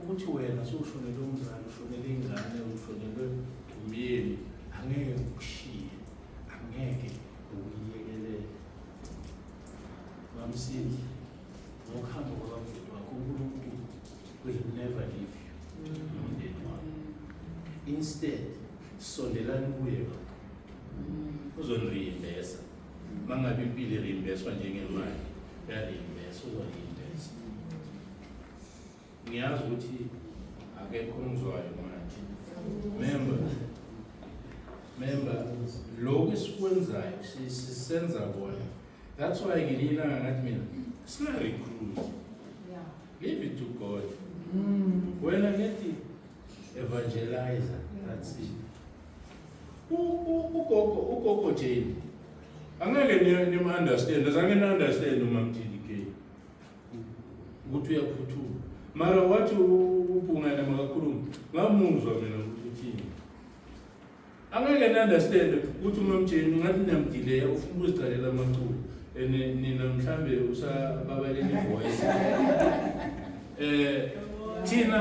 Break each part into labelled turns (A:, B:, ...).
A: ukuthi wena sowushonelwe umzali, ushonelwe ingane, ushonelwe umyeni, angeke ukushiye, angeke ukuyiyekelele. Mamsithi ngokuhamba kwabafowethu wakho uNkulunkulu will never leave you nomndeni wakho. Instead sondelani kuye uzoniriimbesa. Mangabe impilo iriimbeswa njengemali, uyariimbesa, uzoriimbesa. Ngiyazi ukuthi akekho ongizwayo manje. Remember, lokhu esikwenzayo sisenza bona. That's why ngilila ngathi mina singa-recruit. Leave it to God. Wena ngethi evangelizer, that's it. Ugogo Jane angeke nima-understand, azange na-understand uMamTDK ukuthi uyaphuthuma. Mara wathi uphungana makakhuluma, ngamuzwa mina ukuthi uthini. Angeke na-understand ukuthi uMamJane ungathi namdileya ufuna ukuziqalela amaculo. Nina mhlambe usababaleni voice. Tina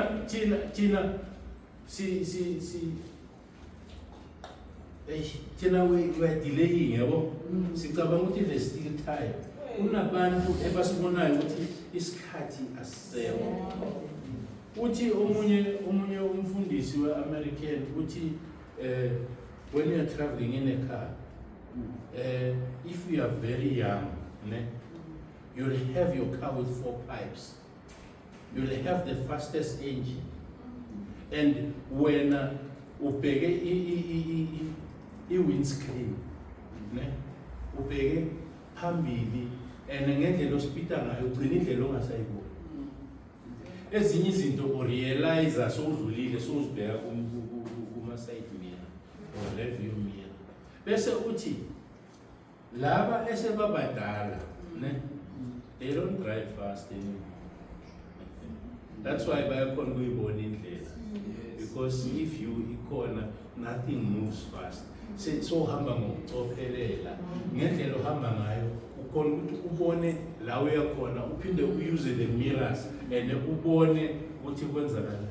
A: we are delaying, yabo. Sicabanga ukuthi there's still time. Unabantu ebasibonayo ukuthi isikhathi asisekho. Uthi omunye umfundisi we-American uthi when you are traveling in a car, if you are very young, you'll have your car with 4 pipes. You'll have the fastest engine. And when ubheke i-windscreen, ubheke phambili, and ngendlela ospita ngayo ugcina indlela ongasayiboni. Ezinye izinto urealize sowudlulile sowuzibheka kuma-side mirror or rearview mirror. Bese uthi laba esebabadala, they don't drive fast anymore. That's why bayakhona ukuyibona indlela. Because if you ikona, nothing moves fast. So hamba ngokucophelela, ngendlela ohamba ngayo ukhona ukuthi ubone la uyakhona, uphinde use the mirrors and ubone ukuthi kwenzakalani.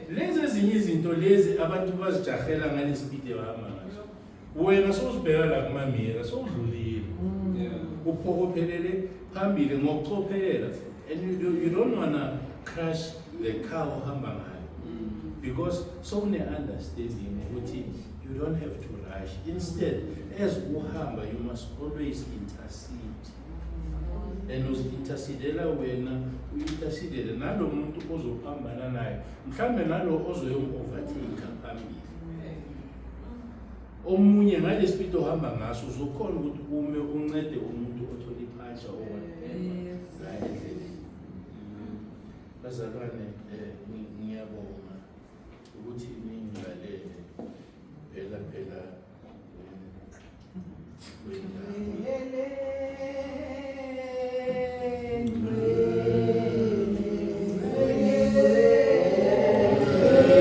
A: Lezi ezinye izinto lezi abantu bazijahela ngale speed ehamba ngazo. Wena sowuzibheka la kuma mirror sowudlulile. Uphokophelele phambili ngokucophelela, and you don't wanna crash the car ohamba ngayo. Because so many understanding ukuthi you don't have to rush. Instead, as uhamba, you must always intercede. And uzi-intercedela wena, u-intercedele nalo muntu ozophambana naye. Mhlambe nalo ozoyom-overtake phambili. Omunye ngale speed ohamba ngaso uzokhona ukuthi ume uncede umuntu othola iphasha or whatever. Bazalwane,